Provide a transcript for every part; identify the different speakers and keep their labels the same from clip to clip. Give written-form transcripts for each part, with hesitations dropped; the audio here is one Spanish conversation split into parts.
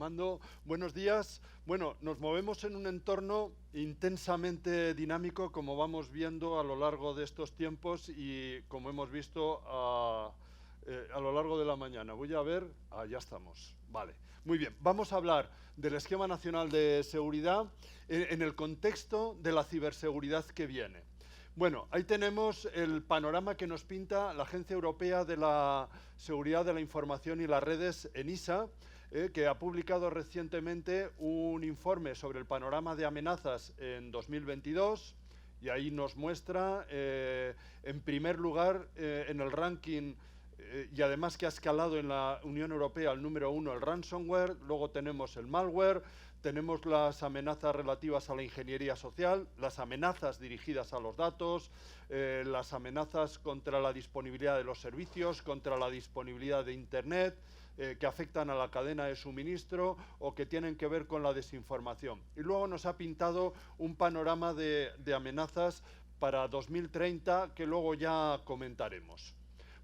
Speaker 1: Armando, buenos días. Bueno, nos movemos en un entorno intensamente dinámico, como vamos viendo a lo largo de estos tiempos y como hemos visto a lo largo de la mañana. Voy a ver, ya estamos. Vale, muy bien. Vamos a hablar del Esquema Nacional de Seguridad en el contexto de la ciberseguridad que viene. Bueno, ahí tenemos el panorama que nos pinta la Agencia Europea de la Seguridad de la Información y las Redes, ENISA, que ha publicado recientemente un informe sobre el panorama de amenazas en 2022 y ahí nos muestra, en primer lugar, en el ranking, y además que ha escalado en la Unión Europea el número 1 el ransomware, luego tenemos el malware, tenemos las amenazas relativas a la ingeniería social, las amenazas dirigidas a los datos, las amenazas contra la disponibilidad de los servicios, contra la disponibilidad de Internet, que afectan a la cadena de suministro o que tienen que ver con la desinformación. Y luego nos ha pintado un panorama de amenazas para 2030 que luego ya comentaremos.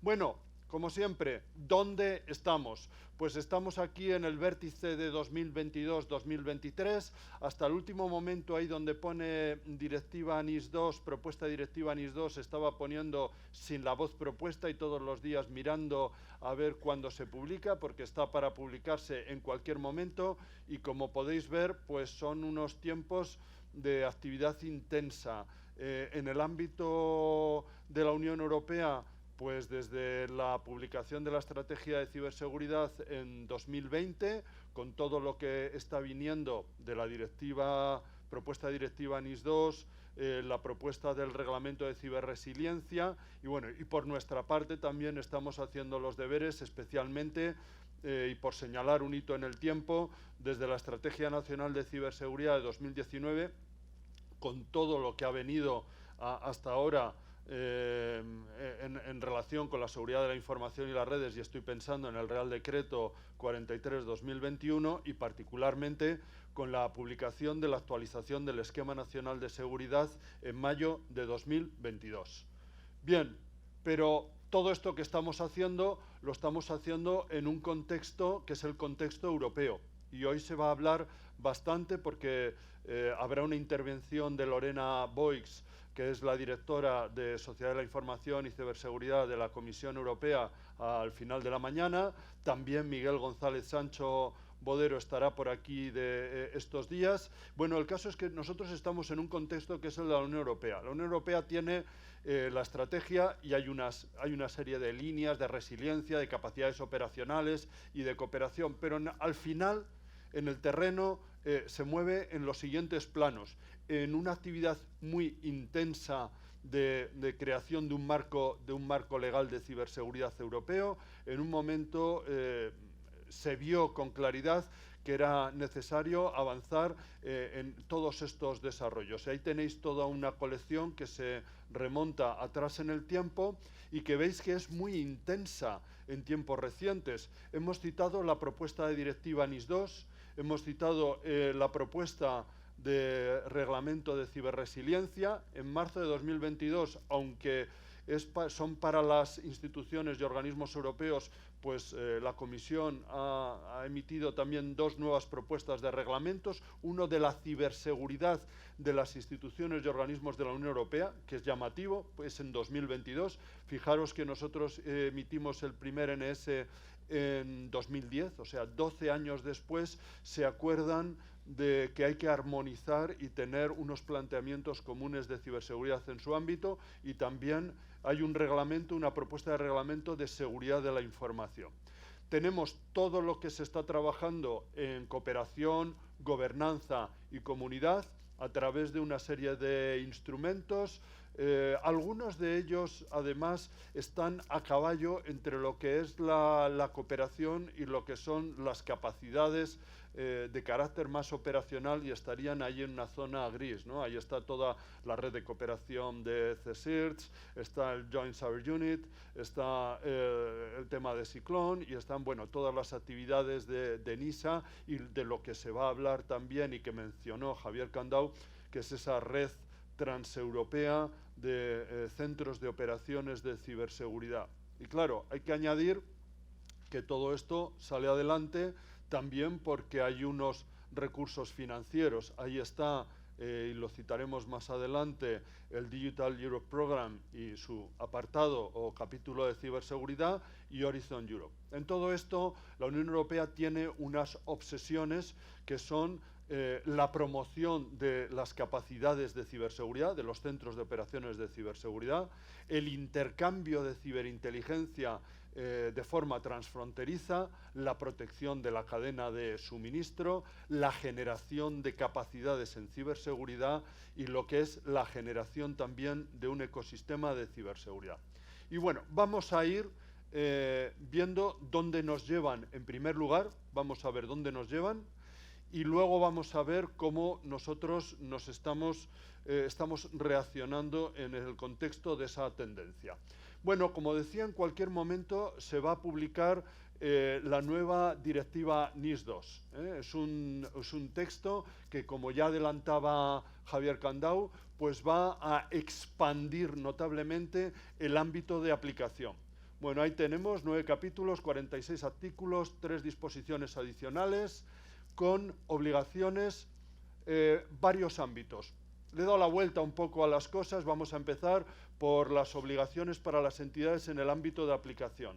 Speaker 1: Bueno, como siempre, ¿dónde estamos? Pues estamos aquí en el vértice de 2022-2023, hasta el último momento ahí donde pone directiva NIS2, propuesta directiva NIS2, estaba poniendo sin la voz propuesta y todos los días mirando a ver cuándo se publica, porque está para publicarse en cualquier momento y como podéis ver, pues son unos tiempos de actividad intensa. En el ámbito de la Unión Europea, pues desde la publicación de la estrategia de ciberseguridad en 2020, con todo lo que está viniendo de la propuesta directiva NIS2, la propuesta del reglamento de ciberresiliencia, y bueno, y por nuestra parte también estamos haciendo los deberes, especialmente, y por señalar un hito en el tiempo, desde la Estrategia Nacional de Ciberseguridad de 2019, con todo lo que ha venido hasta ahora en relación con la seguridad de la información y las redes, y estoy pensando en el Real Decreto 43/2021 y particularmente con la publicación de la actualización del Esquema Nacional de Seguridad en mayo de 2022. Bien, pero todo esto que estamos haciendo lo estamos haciendo en un contexto que es el contexto europeo. Y hoy se va a hablar bastante porque habrá una intervención de Lorena Boix, que es la directora de Sociedad de la Información y Ciberseguridad de la Comisión Europea, al final de la mañana. También Miguel González Sancho Bodero estará por aquí de estos días. Bueno, el caso es que nosotros estamos en un contexto que es el de la Unión Europea. La Unión Europea tiene la estrategia y hay una serie de líneas de resiliencia, de capacidades operacionales y de cooperación, pero al final, en el terreno, se mueve en los siguientes planos: en una actividad muy intensa de creación de un marco legal de ciberseguridad europeo. En un momento se vio con claridad que era necesario avanzar en todos estos desarrollos. Ahí tenéis toda una colección que se remonta atrás en el tiempo y que veis que es muy intensa en tiempos recientes. Hemos citado la propuesta de directiva NIS2, hemos citado la propuesta de reglamento de ciberresiliencia. En marzo de 2022, aunque son para las instituciones y organismos europeos, pues la Comisión ha emitido también dos nuevas propuestas de reglamentos, uno de la ciberseguridad de las instituciones y organismos de la Unión Europea, que es llamativo, pues en 2022. Fijaros que nosotros emitimos el primer NS en 2010, o sea, 12 años después se acuerdan de que hay que armonizar y tener unos planteamientos comunes de ciberseguridad en su ámbito, y también hay un reglamento, una propuesta de reglamento de seguridad de la información. Tenemos todo lo que se está trabajando en cooperación, gobernanza y comunidad a través de una serie de instrumentos. Algunos de ellos, además, están a caballo entre lo que es la cooperación y lo que son las capacidades de carácter más operacional, y estarían ahí en una zona gris, ¿no? Ahí está toda la red de cooperación de CSIRT, está el Joint Cyber Unit, está el tema de Ciclón, y están, bueno, todas las actividades de NISA y de lo que se va a hablar también y que mencionó Javier Candau, que es esa red transeuropea de centros de operaciones de ciberseguridad. Y claro, hay que añadir que todo esto sale adelante también porque hay unos recursos financieros. Ahí está, y lo citaremos más adelante, el Digital Europe Program y su apartado o capítulo de ciberseguridad, y Horizon Europe. En todo esto, la Unión Europea tiene unas obsesiones que son la promoción de las capacidades de ciberseguridad, de los centros de operaciones de ciberseguridad, el intercambio de ciberinteligencia de forma transfronteriza, la protección de la cadena de suministro, la generación de capacidades en ciberseguridad y lo que es la generación también de un ecosistema de ciberseguridad. Y bueno, vamos a ir viendo dónde nos llevan. En primer lugar, vamos a ver dónde nos llevan y luego vamos a ver cómo nosotros estamos reaccionando en el contexto de esa tendencia. Bueno, como decía, en cualquier momento se va a publicar la nueva directiva NIS2. Es un texto que, como ya adelantaba Javier Candau, pues va a expandir notablemente el ámbito de aplicación. Bueno, ahí tenemos 9 capítulos, 46 artículos, 3 disposiciones adicionales, con obligaciones, varios ámbitos. Le he dado la vuelta un poco a las cosas. Vamos a empezar por las obligaciones para las entidades en el ámbito de aplicación.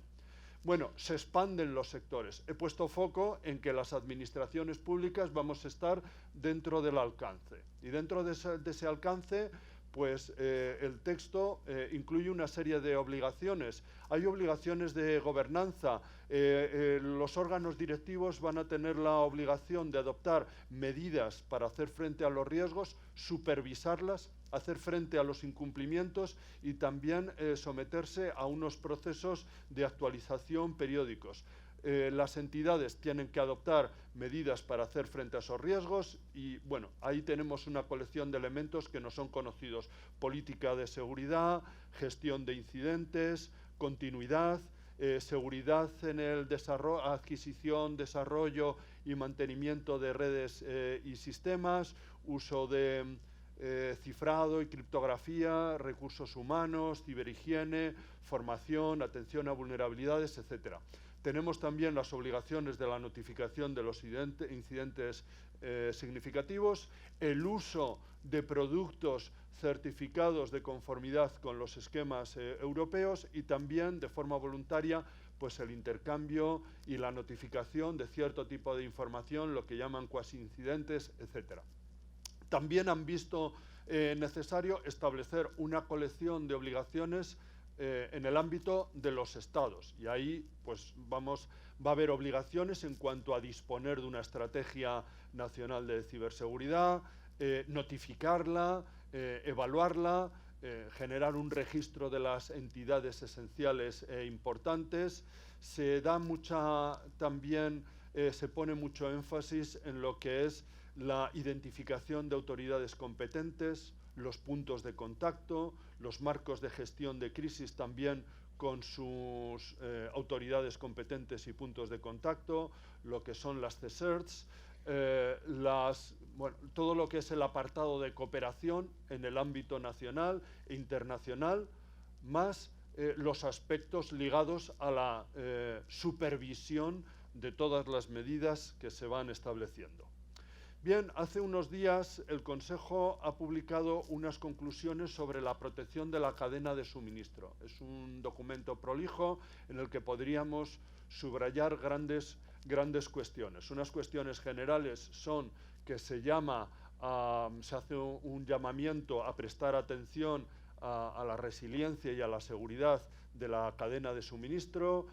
Speaker 1: Bueno, se expanden los sectores. He puesto foco en que las administraciones públicas vamos a estar dentro del alcance. Y dentro de ese alcance, pues el texto incluye una serie de obligaciones. Hay obligaciones de gobernanza. Los órganos directivos van a tener la obligación de adoptar medidas para hacer frente a los riesgos, supervisarlas, hacer frente a los incumplimientos y también someterse a unos procesos de actualización periódicos. Las entidades tienen que adoptar medidas para hacer frente a esos riesgos y, bueno, ahí tenemos una colección de elementos que nos son conocidos: política de seguridad, gestión de incidentes, continuidad, seguridad en el desarrollo, adquisición, desarrollo y mantenimiento de redes y sistemas, uso de cifrado y criptografía, recursos humanos, ciberhigiene, formación, atención a vulnerabilidades, etcétera. Tenemos también las obligaciones de la notificación de los incidentes significativos, el uso de productos certificados de conformidad con los esquemas europeos y también, de forma voluntaria, pues el intercambio y la notificación de cierto tipo de información, lo que llaman cuasi incidentes, etcétera. También han visto necesario establecer una colección de obligaciones en el ámbito de los estados, y ahí pues va a haber obligaciones en cuanto a disponer de una estrategia nacional de ciberseguridad, notificarla, evaluarla, generar un registro de las entidades esenciales e importantes. Se pone mucho énfasis en lo que es la identificación de autoridades competentes, los puntos de contacto, los marcos de gestión de crisis también con sus autoridades competentes y puntos de contacto, lo que son las CSIRTs, todo lo que es el apartado de cooperación en el ámbito nacional e internacional, más los aspectos ligados a la supervisión de todas las medidas que se van estableciendo. Bien, hace unos días el Consejo ha publicado unas conclusiones sobre la protección de la cadena de suministro. Es un documento prolijo en el que podríamos subrayar grandes cuestiones. Unas cuestiones generales son que se hace un llamamiento a prestar atención a la resiliencia y a la seguridad de la cadena de suministro,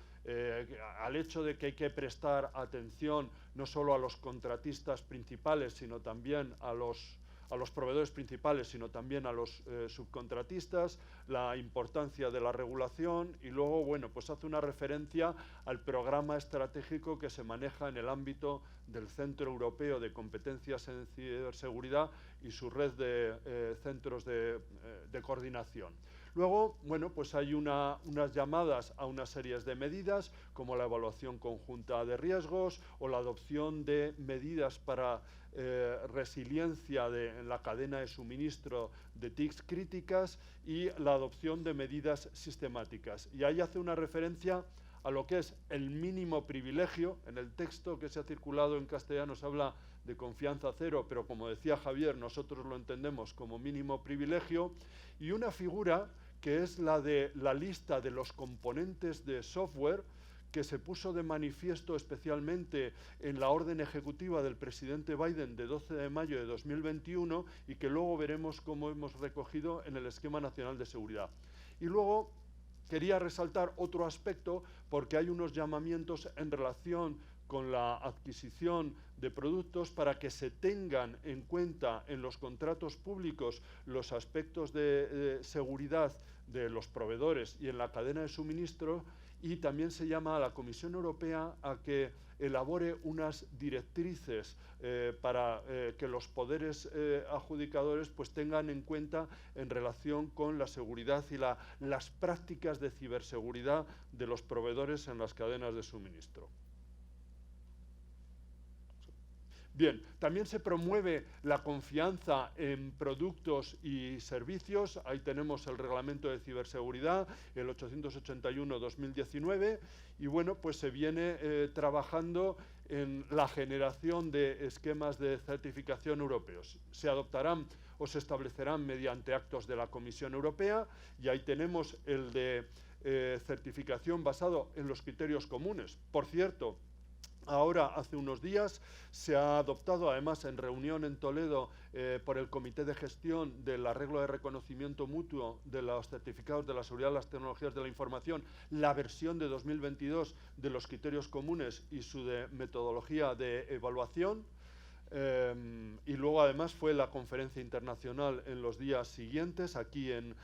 Speaker 1: al hecho de que hay que prestar atención no solo a los contratistas principales, sino también a los proveedores principales, sino también a los subcontratistas, la importancia de la regulación, y luego, bueno, pues hace una referencia al programa estratégico que se maneja en el ámbito del Centro Europeo de Competencias en Ciberseguridad y su red de centros de coordinación. Luego, bueno, pues hay unas llamadas a una serie de medidas, como la evaluación conjunta de riesgos o la adopción de medidas para resiliencia en la cadena de suministro de TICs críticas y la adopción de medidas sistemáticas. Y ahí hace una referencia a lo que es el mínimo privilegio. En el texto que se ha circulado en castellano se habla de confianza cero, pero como decía Javier, nosotros lo entendemos como mínimo privilegio, y una figura que es la de la lista de los componentes de software, que se puso de manifiesto especialmente en la orden ejecutiva del presidente Biden de 12 de mayo de 2021 y que luego veremos cómo hemos recogido en el Esquema Nacional de Seguridad. Y luego quería resaltar otro aspecto, porque hay unos llamamientos en relación con la adquisición de productos para que se tengan en cuenta en los contratos públicos los aspectos de seguridad de los proveedores y en la cadena de suministro, y también se llama a la Comisión Europea a que elabore unas directrices para que los poderes adjudicadores pues tengan en cuenta en relación con la seguridad y las prácticas de ciberseguridad de los proveedores en las cadenas de suministro. Bien, también se promueve la confianza en productos y servicios. Ahí tenemos el Reglamento de Ciberseguridad, el 881-2019, y bueno, pues se viene trabajando en la generación de esquemas de certificación europeos. Se adoptarán o se establecerán mediante actos de la Comisión Europea, y ahí tenemos el de certificación basado en los criterios comunes. Por cierto, ahora, hace unos días, se ha adoptado, además en reunión en Toledo por el Comité de Gestión del Arreglo de Reconocimiento Mutuo de los Certificados de la Seguridad de las Tecnologías de la Información, la versión de 2022 de los criterios comunes y su metodología de evaluación. Y luego además fue la conferencia internacional en los días siguientes aquí en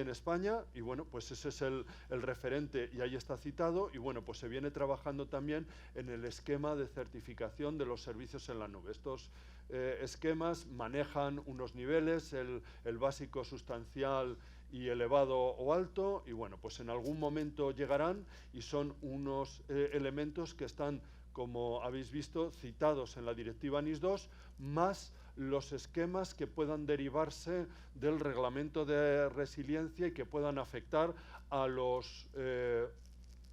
Speaker 1: España, y bueno, pues ese es el referente y ahí está citado, y bueno, pues se viene trabajando también en el esquema de certificación de los servicios en la nube. Estos esquemas manejan unos niveles, el básico, sustancial y elevado o alto, y bueno, pues en algún momento llegarán, y son unos elementos que están, como habéis visto, citados en la directiva NIS2, más los esquemas que puedan derivarse del reglamento de resiliencia y que puedan afectar a los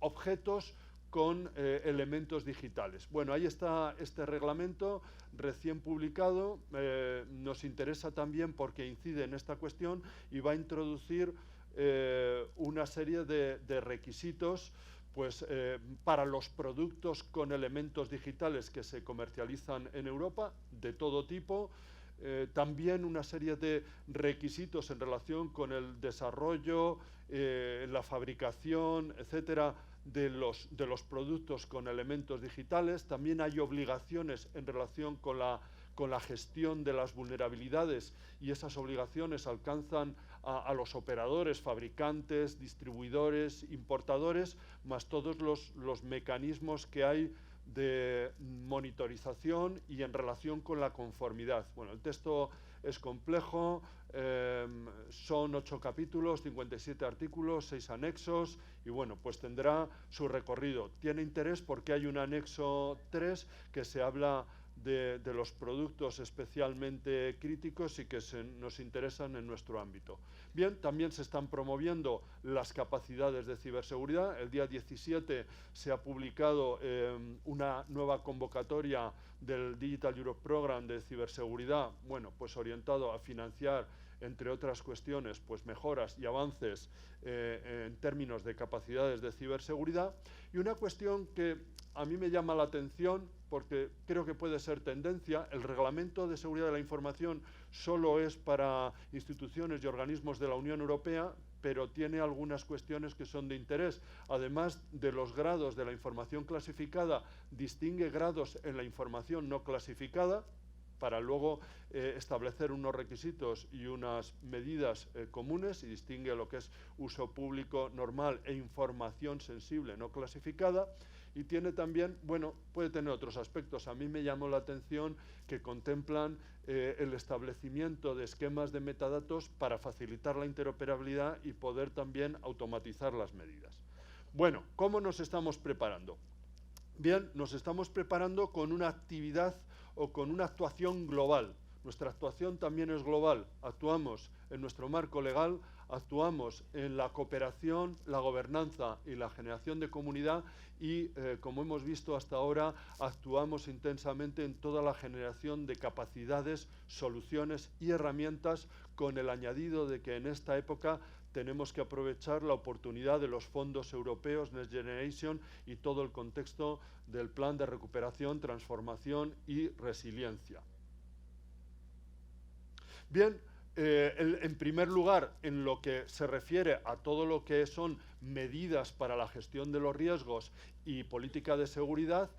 Speaker 1: objetos con elementos digitales. Bueno, ahí está este reglamento recién publicado. Nos interesa también porque incide en esta cuestión y va a introducir una serie de requisitos pues, para los productos con elementos digitales que se comercializan en Europa, de todo tipo. También una serie de requisitos en relación con el desarrollo, la fabricación, etcétera, de los productos con elementos digitales. También hay obligaciones en relación con la gestión de las vulnerabilidades, y esas obligaciones alcanzan a los operadores, fabricantes, distribuidores, importadores, más todos los mecanismos que hay de monitorización y en relación con la conformidad. Bueno, el texto es complejo, son 8 capítulos, 57 artículos, 6 anexos, y bueno, pues tendrá su recorrido. Tiene interés porque hay un anexo 3 que se habla de los productos especialmente críticos y que nos interesan en nuestro ámbito. Bien, también se están promoviendo las capacidades de ciberseguridad. El día 17 se ha publicado una nueva convocatoria del Digital Europe Program de ciberseguridad, bueno, pues orientado a financiar, entre otras cuestiones, pues mejoras y avances en términos de capacidades de ciberseguridad. Y una cuestión que a mí me llama la atención, porque creo que puede ser tendencia: el Reglamento de Seguridad de la Información solo es para instituciones y organismos de la Unión Europea, pero tiene algunas cuestiones que son de interés. Además de los grados de la información clasificada, distingue grados en la información no clasificada, para luego establecer unos requisitos y unas medidas comunes, y distingue lo que es uso público normal e información sensible no clasificada. Y tiene también, bueno, puede tener otros aspectos. A mí me llamó la atención que contemplan el establecimiento de esquemas de metadatos para facilitar la interoperabilidad y poder también automatizar las medidas. Bueno, ¿cómo nos estamos preparando? Bien, nos estamos preparando con una actividad o con una actuación global. Nuestra actuación también es global. Actuamos en nuestro marco legal, actuamos en la cooperación, la gobernanza y la generación de comunidad y, como hemos visto hasta ahora, actuamos intensamente en toda la generación de capacidades, soluciones y herramientas, con el añadido de que en esta época tenemos que aprovechar la oportunidad de los fondos europeos Next Generation y todo el contexto del plan de recuperación, transformación y resiliencia. Bien, en primer lugar, en lo que se refiere a todo lo que son medidas para la gestión de los riesgos y política de seguridad,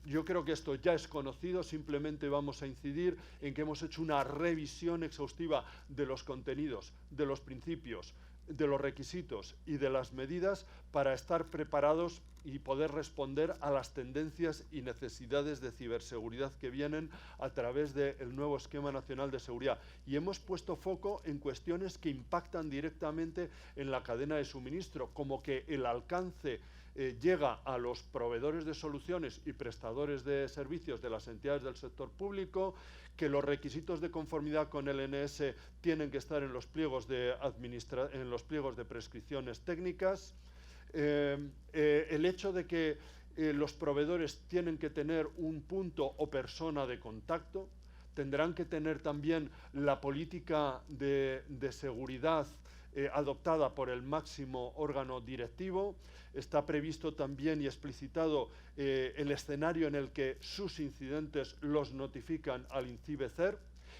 Speaker 1: yo creo que esto ya es conocido, simplemente vamos a incidir en que hemos hecho una revisión exhaustiva de los contenidos, de los principios, de los requisitos y de las medidas para estar preparados y poder responder a las tendencias y necesidades de ciberseguridad que vienen a través del nuevo Esquema Nacional de Seguridad. Y hemos puesto foco en cuestiones que impactan directamente en la cadena de suministro, como que el alcance llega a los proveedores de soluciones y prestadores de servicios de las entidades del sector público, que los requisitos de conformidad con el NS tienen que estar en los pliegos de prescripciones técnicas, el hecho de que los proveedores tienen que tener un punto o persona de contacto, tendrán que tener también la política de seguridad adoptada por el máximo órgano directivo. Está previsto también y explicitado el escenario en el que sus incidentes los notifican al INCIBE-CER.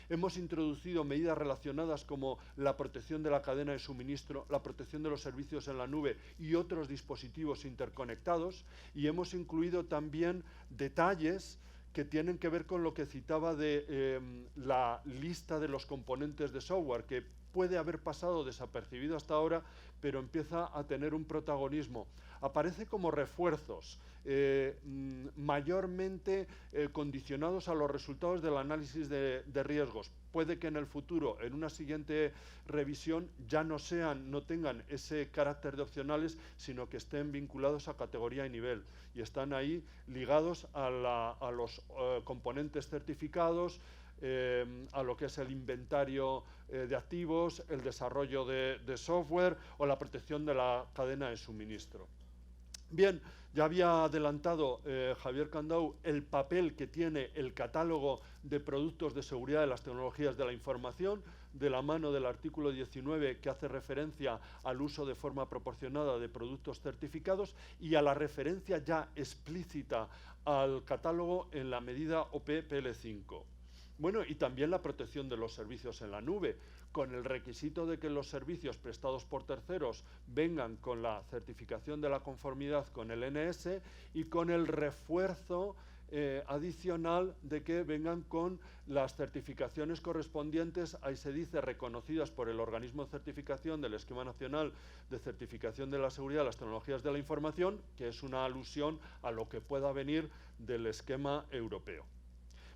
Speaker 1: Hemos introducido medidas relacionadas como la protección de la cadena de suministro, la protección de los servicios en la nube y otros dispositivos interconectados, y hemos incluido también detalles que tienen que ver con lo que citaba de la lista de los componentes de software, que puede haber pasado desapercibido hasta ahora, pero empieza a tener un protagonismo. Aparece como refuerzos, mayormente condicionados a los resultados del análisis de riesgos. Puede que en el futuro, en una siguiente revisión, ya no tengan ese carácter de opcionales, sino que estén vinculados a categoría y nivel, y están ahí ligados a los componentes certificados, a lo que es el inventario de activos, el desarrollo de software o la protección de la cadena de suministro. Bien, ya había adelantado Javier Candau el papel que tiene el catálogo de productos de seguridad de las tecnologías de la información, de la mano del artículo 19, que hace referencia al uso de forma proporcionada de productos certificados, y a la referencia ya explícita al catálogo en la medida OP-PL5. Bueno, y también la protección de los servicios en la nube, con el requisito de que los servicios prestados por terceros vengan con la certificación de la conformidad con el NS y con el refuerzo adicional de que vengan con las certificaciones correspondientes, ahí se dice, reconocidas por el organismo de certificación del Esquema Nacional de Certificación de la Seguridad de las Tecnologías de la Información, que es una alusión a lo que pueda venir del esquema europeo.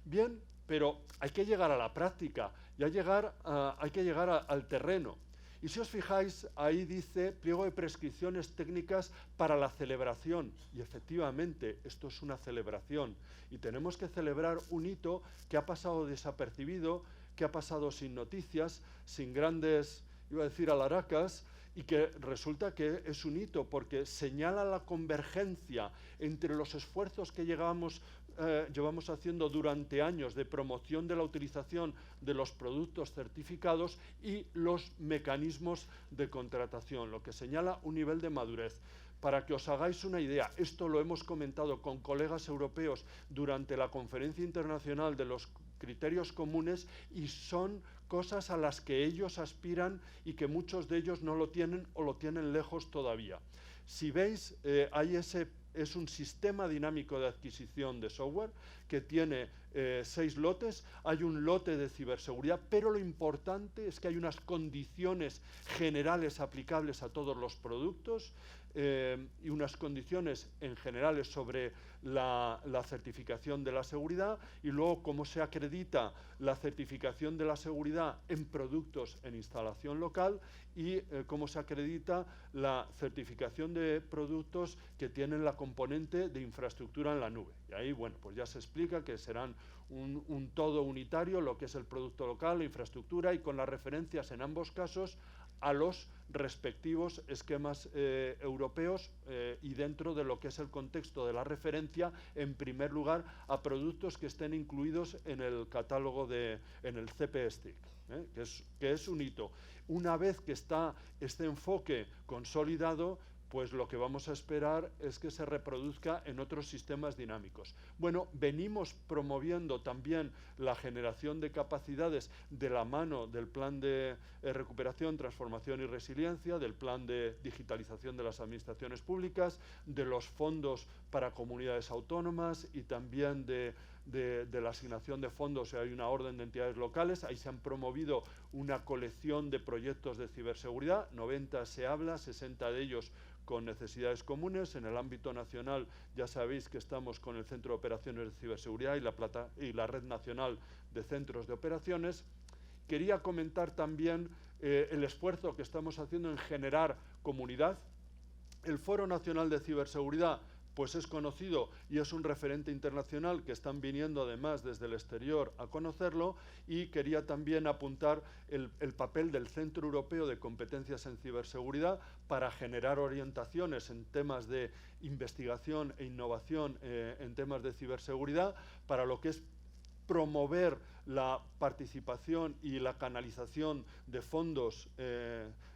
Speaker 1: Bien, pero hay que llegar a la práctica y hay que llegar al terreno. Y si os fijáis, ahí dice pliego de prescripciones técnicas para la celebración. Y efectivamente, esto es una celebración. Y tenemos que celebrar un hito que ha pasado desapercibido, que ha pasado sin noticias, sin grandes, iba a decir, alaracas, y que resulta que es un hito porque señala la convergencia entre los esfuerzos que llevamos haciendo durante años de promoción de la utilización de los productos certificados y los mecanismos de contratación, lo que señala un nivel de madurez. Para que os hagáis una idea, esto lo hemos comentado con colegas europeos durante la Conferencia Internacional de los Criterios Comunes, y son cosas a las que ellos aspiran y que muchos de ellos no lo tienen o lo tienen lejos todavía. Si veis, es un sistema dinámico de adquisición de software que tiene 6 lotes. Hay un lote de ciberseguridad, pero lo importante es que hay unas condiciones generales aplicables a todos los productos. y unas condiciones en generales sobre la certificación de la seguridad, y luego cómo se acredita la certificación de la seguridad en productos en instalación local y cómo se acredita la certificación de productos que tienen la componente de infraestructura en la nube. Y ahí, bueno, pues ya se explica que serán un todo unitario, lo que es el producto local, la infraestructura, y con las referencias en ambos casos a los respectivos esquemas europeos y dentro de lo que es el contexto de la referencia, en primer lugar, a productos que estén incluidos en el catálogo en el CPSTIC, que es un hito. Una vez que está este enfoque consolidado, pues lo que vamos a esperar es que se reproduzca en otros sistemas dinámicos. Bueno, venimos promoviendo también la generación de capacidades de la mano del plan de recuperación, transformación y resiliencia, del plan de digitalización de las administraciones públicas, de los fondos para comunidades autónomas y también de la asignación de fondos. Hay una orden de entidades locales, ahí se han promovido una colección de proyectos de ciberseguridad, 90 se habla, 60 de ellos con necesidades comunes. En el ámbito nacional ya sabéis que estamos con el Centro de Operaciones de Ciberseguridad y la Red Nacional de Centros de Operaciones. Quería comentar también el esfuerzo que estamos haciendo en generar comunidad. El Foro Nacional de Ciberseguridad pues es conocido y es un referente internacional que están viniendo además desde el exterior a conocerlo, y quería también apuntar el papel del Centro Europeo de Competencias en Ciberseguridad para generar orientaciones en temas de investigación e innovación en temas de ciberseguridad, para lo que es promover la participación y la canalización de fondos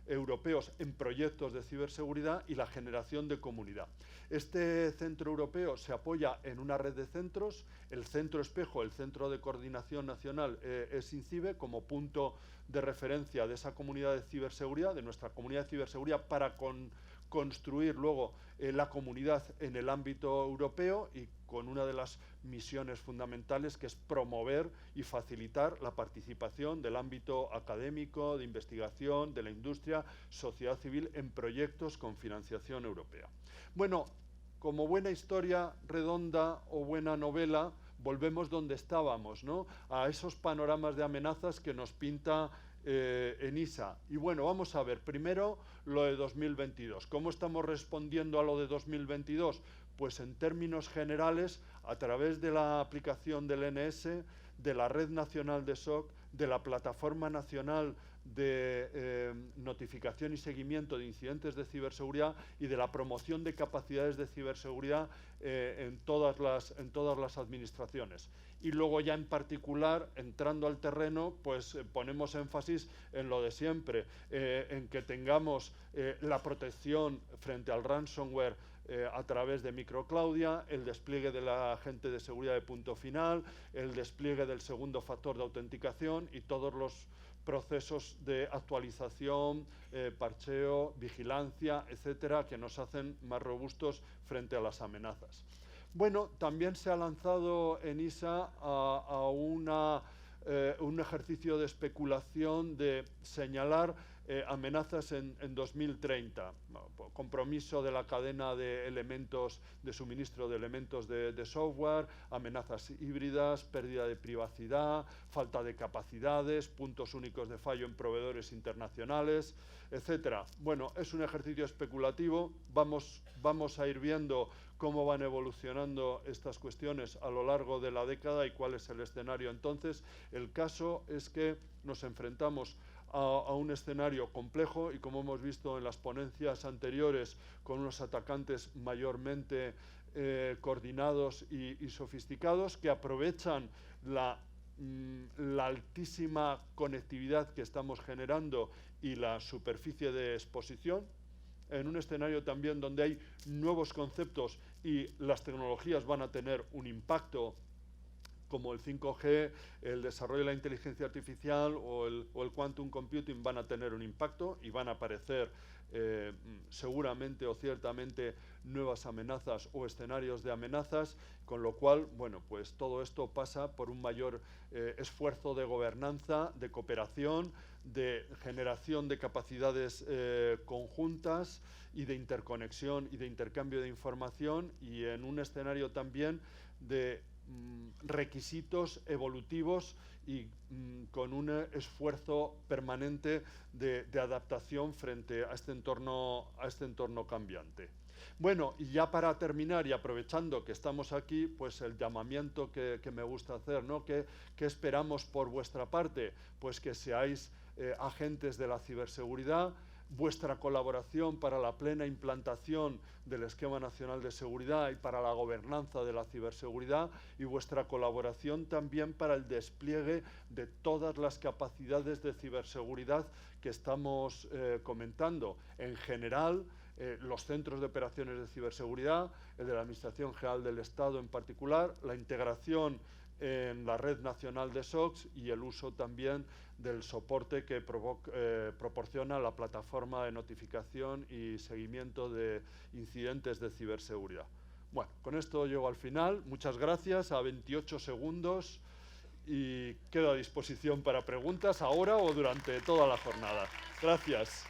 Speaker 1: europeos en proyectos de ciberseguridad y la generación de comunidad. Este centro europeo se apoya en una red de centros. El centro espejo, el Centro de Coordinación Nacional, es INCIBE como punto de referencia de esa comunidad de ciberseguridad, de nuestra comunidad de ciberseguridad, para construir luego la comunidad en el ámbito europeo, y con una de las misiones fundamentales que es promover y facilitar la participación del ámbito académico, de investigación, de la industria, sociedad civil en proyectos con financiación europea. Bueno, como buena historia redonda o buena novela, volvemos donde estábamos, ¿no? A esos panoramas de amenazas que nos pinta ENISA. Y bueno, vamos a ver, primero lo de 2022. ¿Cómo estamos respondiendo a lo de 2022? Pues en términos generales, a través de la aplicación del NS, de la Red Nacional de SOC, de la Plataforma Nacional de Notificación y Seguimiento de Incidentes de Ciberseguridad y de la promoción de capacidades de ciberseguridad en todas las administraciones. Y luego ya en particular, entrando al terreno, pues ponemos énfasis en lo de siempre, en que tengamos la protección frente al ransomware a través de Microclaudia, el despliegue de la agente de seguridad de punto final, el despliegue del segundo factor de autenticación y todos los procesos de actualización, parcheo, vigilancia, etcétera, que nos hacen más robustos frente a las amenazas. Bueno, también se ha lanzado ENISA a un ejercicio de especulación de señalar amenazas en 2030, compromiso de la cadena de elementos de suministro de elementos de software, amenazas híbridas, pérdida de privacidad, falta de capacidades, puntos únicos de fallo en proveedores internacionales, etcétera. Bueno, es un ejercicio especulativo, vamos a ir viendo cómo van evolucionando estas cuestiones a lo largo de la década y cuál es el escenario entonces. El caso es que nos enfrentamos a un escenario complejo y, como hemos visto en las ponencias anteriores, con unos atacantes mayormente coordinados y sofisticados, que aprovechan la altísima conectividad que estamos generando y la superficie de exposición, en un escenario también donde hay nuevos conceptos y las tecnologías van a tener un impacto, como el 5G, el desarrollo de la inteligencia artificial o el quantum computing van a tener un impacto y van a aparecer seguramente o ciertamente nuevas amenazas o escenarios de amenazas, con lo cual, bueno, pues todo esto pasa por un mayor esfuerzo de gobernanza, de cooperación, de generación de capacidades conjuntas y de interconexión y de intercambio de información, y en un escenario también de requisitos evolutivos y con un esfuerzo permanente de adaptación frente a este entorno cambiante. Bueno, y ya para terminar y aprovechando que estamos aquí, pues el llamamiento que me gusta hacer, ¿no? ¿Qué esperamos por vuestra parte? Pues que seáis agentes de la ciberseguridad, vuestra colaboración para la plena implantación del Esquema Nacional de Seguridad y para la gobernanza de la ciberseguridad, y vuestra colaboración también para el despliegue de todas las capacidades de ciberseguridad que estamos comentando. En general, los centros de operaciones de ciberseguridad, el de la Administración General del Estado en particular, la integración en la red nacional de SOCs y el uso también del soporte que proporciona la plataforma de notificación y seguimiento de incidentes de ciberseguridad. Bueno, con esto llego al final. Muchas gracias, a 28 segundos, y quedo a disposición para preguntas ahora o durante toda la jornada. Gracias.